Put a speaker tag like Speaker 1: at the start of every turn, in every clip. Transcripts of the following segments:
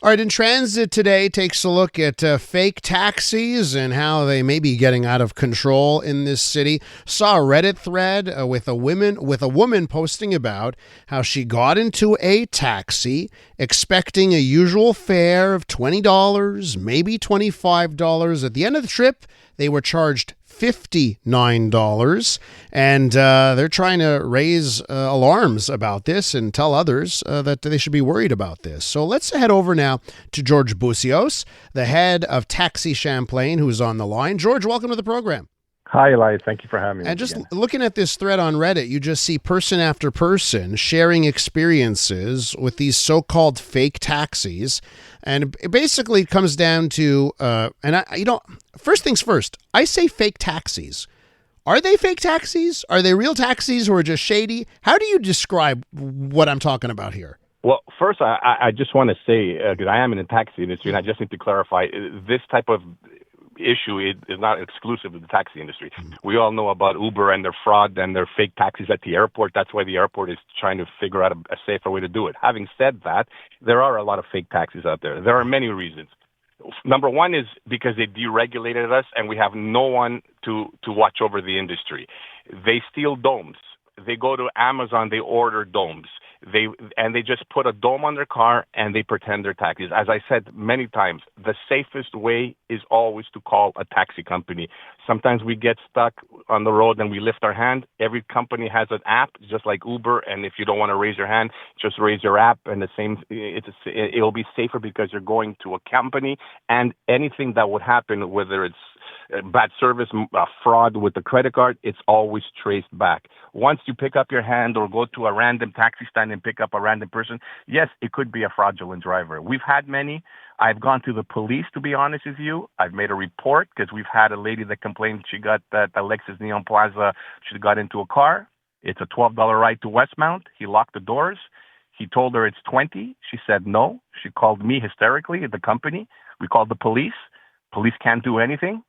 Speaker 1: All right, In Transit today takes a look at fake taxis and how they may be getting out of control in this city. Saw a Reddit thread with a woman posting about how she got into a taxi expecting a usual fare of $20, maybe $25. At the end of the trip, they were charged $59, and they're trying to raise alarms about this and tell others that they should be worried about this. So let's head over now to George Boussios, the head of Taxi Champlain, who's on the line. George, welcome to the program.
Speaker 2: Hi, Eli. Thank you for having me.
Speaker 1: And just
Speaker 2: again.
Speaker 1: looking at this thread on Reddit, you just see person after person sharing experiences with these so-called fake taxis. And it basically comes down to, first things first, I say fake taxis. Are they fake taxis? Are they real taxis who are just shady? How do you describe what I'm talking about here?
Speaker 2: Well, first, I just want to say, because I am in the taxi industry, and I just need to clarify, this type of issue is not exclusive to the taxi industry. We all know about Uber and their fraud and their fake taxis at the airport. That's why the airport is trying to figure out a safer way to do it. Having said that, there are a lot of fake taxis out there. There are many reasons. Number one is because they deregulated us and we have no one to watch over the industry. They steal domes. They go to Amazon, they order domes. They just put a dome on their car and they pretend they're taxis. As I said many times, the safest way is always to call a taxi company. Sometimes we get stuck on the road and we lift our hand. Every company has an app, just like Uber. And if you don't want to raise your hand, just raise your app. And it'll be safer because you're going to a company. And anything that would happen, whether it's bad service, fraud with the credit card, it's always traced back. Once you pick up your hand or go to a random taxi stand and pick up a random person, yes, it could be a fraudulent driver. We've had many. I've gone to the police, to be honest with you. I've made a report because we've had a lady that complained she got that Alexis Neon Plaza, she got into a car. It's a $12 ride to Westmount. He locked the doors. He told her it's 20. She said no. She called me hysterically at the company. We called the police. Police can't do anything.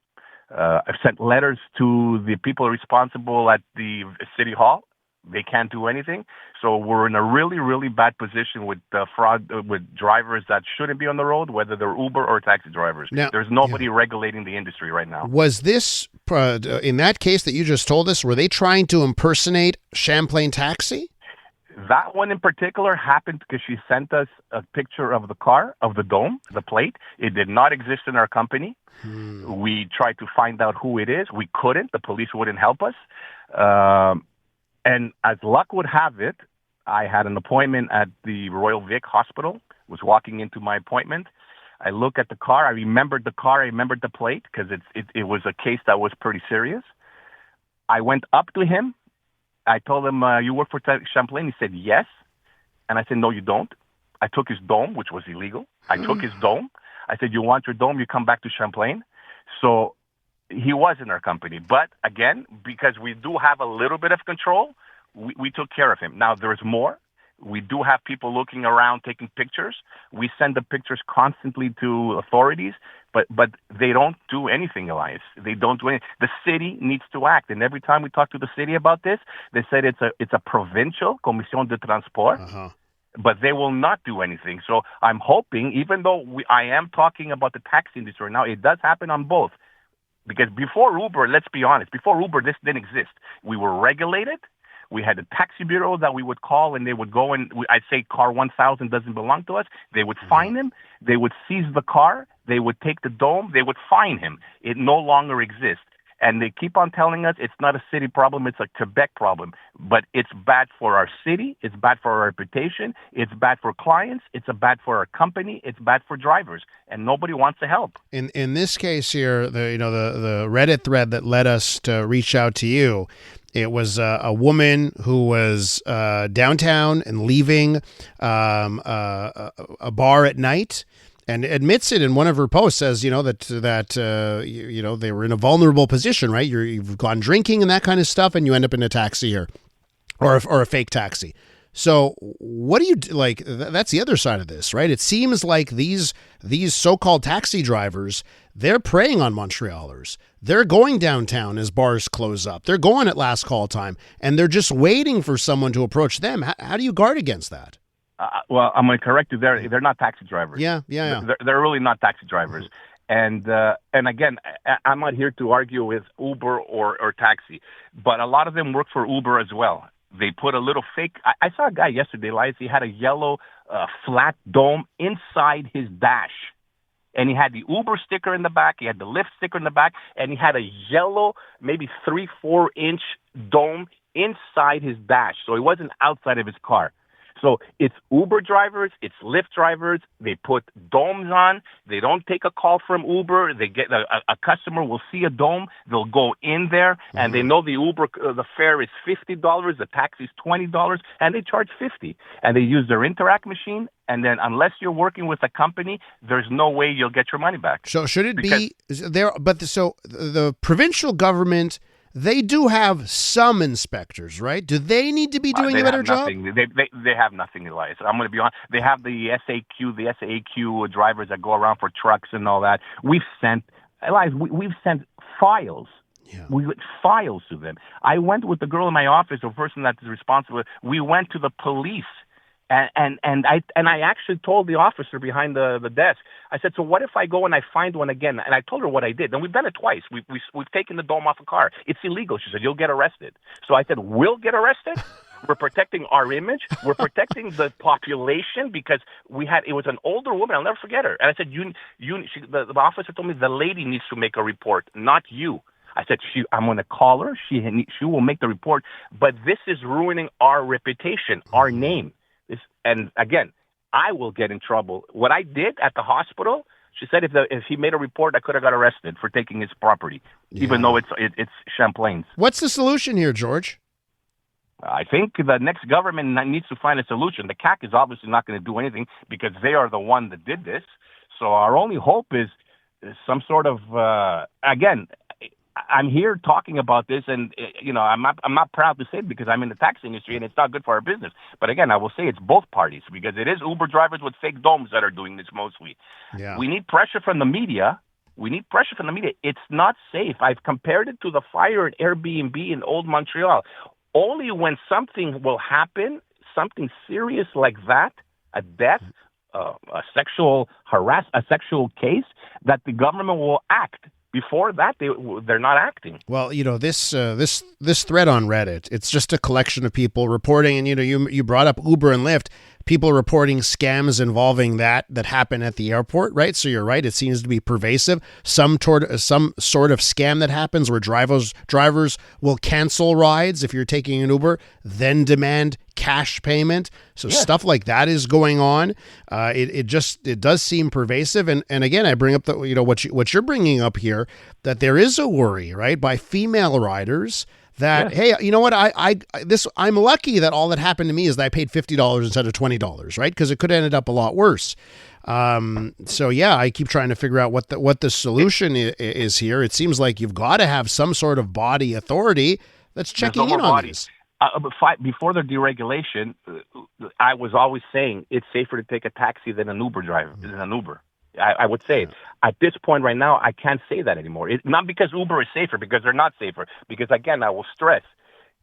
Speaker 2: I've sent letters to the people responsible at the city hall. They can't do anything. So we're in a really, really bad position with fraud, with drivers that shouldn't be on the road, whether they're Uber or taxi drivers. Now, there's nobody regulating the industry right now.
Speaker 1: Was this, in that case that you just told us, were they trying to impersonate Champlain Taxi?
Speaker 2: That one in particular happened because she sent us a picture of the car, of the dome, the plate. It did not exist in our company. We tried to find out who it is. We couldn't. The police wouldn't help us. And as luck would have it, I had an appointment at the Royal Vic Hospital, was walking into my appointment. I look at the car. I remembered the car. I remembered the plate because it was a case that was pretty serious. I went up to him. I told him, you work for Champlain? He said, yes. And I said, no, you don't. I took his dome, which was illegal. I took his dome. I said, you want your dome? You come back to Champlain. So he was in our company. But again, because we do have a little bit of control, we took care of him. Now, there's more. We do have people looking around, taking pictures. We send the pictures constantly to authorities, but they don't do anything, Elias. They don't do anything. The city needs to act. And every time we talk to the city about this, they said it's a provincial Commission de Transport. But they will not do anything. So I'm hoping, even though I am talking about the taxi industry now, it does happen on both. Because before Uber, let's be honest, before Uber, this didn't exist. We were regulated. We had a taxi bureau that we would call, and they would go and I'd say car 1000 doesn't belong to us. They would fine him. They would seize the car. They would take the dome. They would fine him. It no longer exists. And they keep on telling us it's not a city problem, it's a Quebec problem. But it's bad for our city, it's bad for our reputation, it's bad for clients, it's bad for our company, it's bad for drivers, and nobody wants to help.
Speaker 1: In this case here, the Reddit thread that led us to reach out to you, it was a woman who was downtown and leaving a bar at night. And admits it in one of her posts, says, that they were in a vulnerable position, right? You've gone drinking and that kind of stuff, and you end up in a taxi or a fake taxi. So what do you like? That's the other side of this, right? It seems like these so-called taxi drivers, they're preying on Montrealers. They're going downtown as bars close up. They're going at last call time, and they're just waiting for someone to approach them. How do you guard against that?
Speaker 2: Well, I'm going to correct you. They're not taxi drivers.
Speaker 1: Yeah.
Speaker 2: They're really not taxi drivers. And again, I'm not here to argue with Uber or taxi, but a lot of them work for Uber as well. They put a little fake. I saw a guy yesterday, Elias. He had a yellow flat dome inside his dash. And he had the Uber sticker in the back. He had the Lyft sticker in the back. And he had a yellow, maybe 3-4 inch dome inside his dash. So he wasn't outside of his car. So it's Uber drivers, it's Lyft drivers. They put domes on. They don't take a call from Uber. They get a customer will see a dome. They'll go in there, and they know the Uber the fare is $50, the taxi's $20, and they charge $50. And they use their Interact machine. And then, unless you're working with a company, there's no way you'll get your money back.
Speaker 1: So should it be there? But so the provincial government. They do have some inspectors, right? Do they need to be doing a better job?
Speaker 2: They have nothing, Elias. I'm going to be honest. They have the SAQ drivers that go around for trucks and all that. We've sent files. Yeah. We went files to them. I went with the girl in my office, the person that's responsible. We went to the police. And I actually told the officer behind the desk, I said, so what if I go and I find one again? And I told her what I did. And we've done it twice. We've taken the dome off a car. It's illegal. She said, you'll get arrested. So I said, we'll get arrested? We're protecting our image. We're protecting the population because it was an older woman. I'll never forget her. And I said, the officer told me the lady needs to make a report, not you. I said, I'm going to call her. She will make the report. But this is ruining our reputation, our name. And again, I will get in trouble. What I did at the hospital, she said if he made a report, I could have got arrested for taking his property, even though it's Champlain's.
Speaker 1: What's the solution here, George?
Speaker 2: I think the next government needs to find a solution. The CAC is obviously not going to do anything because they are the one that did this. So our only hope is some sort of, again, I'm here talking about this, and I'm not proud to say it because I'm in the taxi industry and it's not good for our business. But again, I will say it's both parties because it is Uber drivers with fake domes that are doing this mostly. Yeah. We need pressure from the media. It's not safe. I've compared it to the fire at Airbnb in Old Montreal. Only when something will happen, something serious like that, a death, a sexual case, that the government will act. Before that, they're not acting.
Speaker 1: Well, this thread on Reddit, it's just a collection of people reporting, and you brought up Uber and Lyft, people reporting scams involving that happen at the airport, right? So you're right, it seems to be pervasive. Some sort of scam that happens where drivers will cancel rides if you're taking an Uber, then demand cash payment. So stuff like that is going on. It does seem pervasive. And again, I bring up what you're bringing up here, that there is a worry, right, by female riders that, hey, you know what? I'm lucky that all that happened to me is that I paid $50 instead of $20, right? Because it could have ended up a lot worse. So yeah, I keep trying to figure out what the solution is here. It seems like you've got to have some sort of body authority that's checking in on this.
Speaker 2: Before the deregulation, I was always saying it's safer to take a taxi than an Uber driver, than an Uber. I would say at this point right now, I can't say that anymore. Not because Uber is safer, because they're not safer. Because again, I will stress,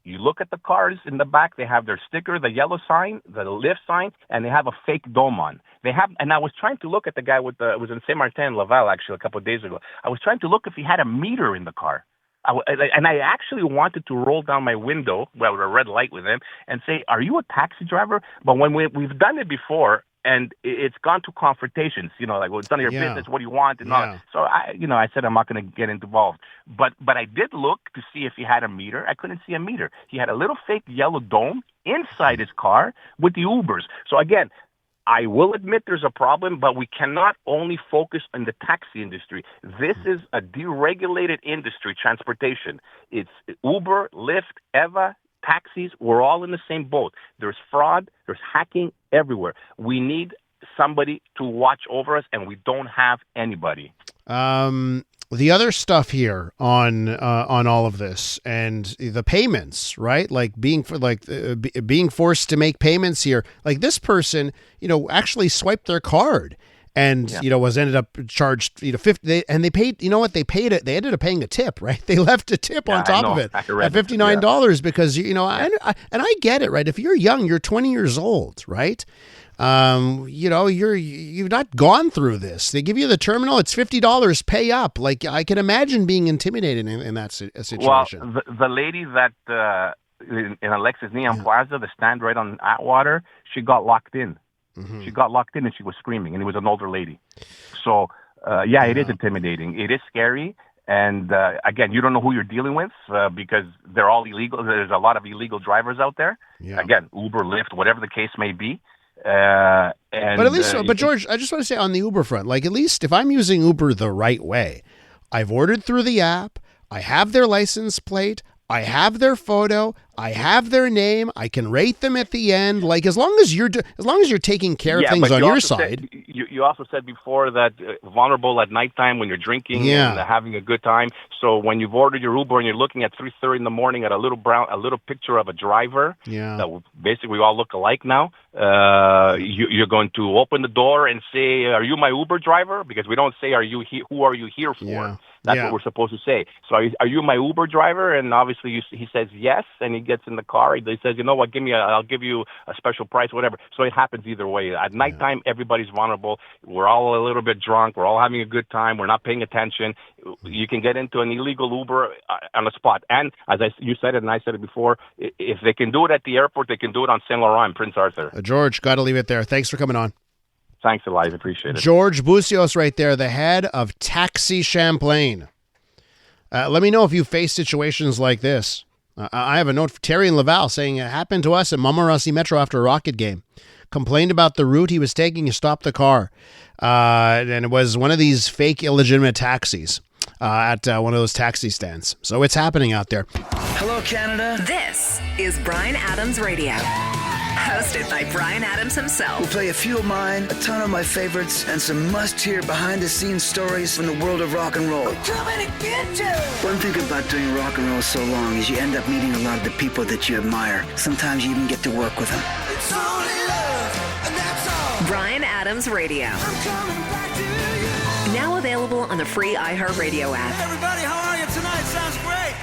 Speaker 2: you look at the cars in the back, they have their sticker, the yellow sign, the Lyft sign, and they have a fake dome on. And I was trying to look at the guy it was in Saint Martin, Laval, actually, a couple of days ago. I was trying to look if he had a meter in the car. And I actually wanted to roll down my window, with a red light with him, and say, are you a taxi driver? But when we've done it before, and it's gone to confrontations, like, well, it's none of your business, what do you want? And all that. So I said I'm not going to get involved. But I did look to see if he had a meter. I couldn't see a meter. He had a little fake yellow dome inside his car with the Ubers. So again, I will admit there's a problem, but we cannot only focus on the taxi industry. This is a deregulated industry, transportation. It's Uber, Lyft, Eva, taxis. We're all in the same boat. There's fraud. There's hacking everywhere. We need somebody to watch over us, and we don't have anybody.
Speaker 1: The other stuff here on all of this and the payments, right? Like being forced to make payments here. Like this person, actually swiped their card and was ended up charged 50. And they paid. You know what? They paid it. They ended up paying a tip, right? They left a tip on top of it at $59 because and I get it, right? If you're young, you're 20 years old, right? you've not gone through this. They give you the terminal. It's $50. Pay up. Like, I can imagine being intimidated in that situation.
Speaker 2: Well, the lady that in Alexis Neon Plaza, the stand right on Atwater, she got locked in. Mm-hmm. She got locked in and she was screaming, and it was an older lady. So, it is intimidating. It is scary. And again, you don't know who you're dealing with because they're all illegal. There's a lot of illegal drivers out there. Yeah. Again, Uber, Lyft, whatever the case may be. But
Speaker 1: at least, George, I just want to say on the Uber front, like, at least if I'm using Uber the right way, I've ordered through the app, I have their license plate, I have their photo, I have their name, I can rate them at the end. Like, as long as you're taking care of things on your side.
Speaker 2: You also said before that vulnerable at nighttime when you're drinking and having a good time. So when you've ordered your Uber and you're looking at 3:30 in the morning at a little picture of a driver that basically we all look alike now, you're going to open the door and say, "Are you my Uber driver?" Because we don't say, who are you here for? Yeah. That's what we're supposed to say. So are you my Uber driver? And obviously he says yes, and he gets in the car. He says, you know what, I'll give you a special price, whatever. So it happens either way. At nighttime, everybody's vulnerable. We're all a little bit drunk. We're all having a good time. We're not paying attention. You can get into an illegal Uber on the spot. And as you said it and I said it before, if they can do it at the airport, they can do it on Saint Laurent and Prince Arthur.
Speaker 1: George, got to leave it there. Thanks for coming on.
Speaker 2: Thanks, Elijah. Appreciate it.
Speaker 1: George Boussios right there, the head of Taxi Champlain. Let me know if you face situations like this. I have a note for Terry in Laval saying it happened to us at Montreal Metro after a Rocket game. Complained about the route he was taking and stopped the car. And it was one of these fake illegitimate taxis at one of those taxi stands. So it's happening out there.
Speaker 3: Hello, Canada.
Speaker 4: This is Bryan Adams Radio. Hosted by Bryan Adams himself.
Speaker 3: We'll play a few of mine, a ton of my favorites, and some must-hear behind-the-scenes stories from the world of rock and roll. I'm coming to get you! One thing about doing rock and roll so long is you end up meeting a lot of the people that you admire. Sometimes you even get to work with them. It's only love, and that's all.
Speaker 4: Bryan Adams Radio. I'm coming back to you. Now available on the free iHeartRadio app.
Speaker 3: Hey everybody, how are you tonight? Sounds great.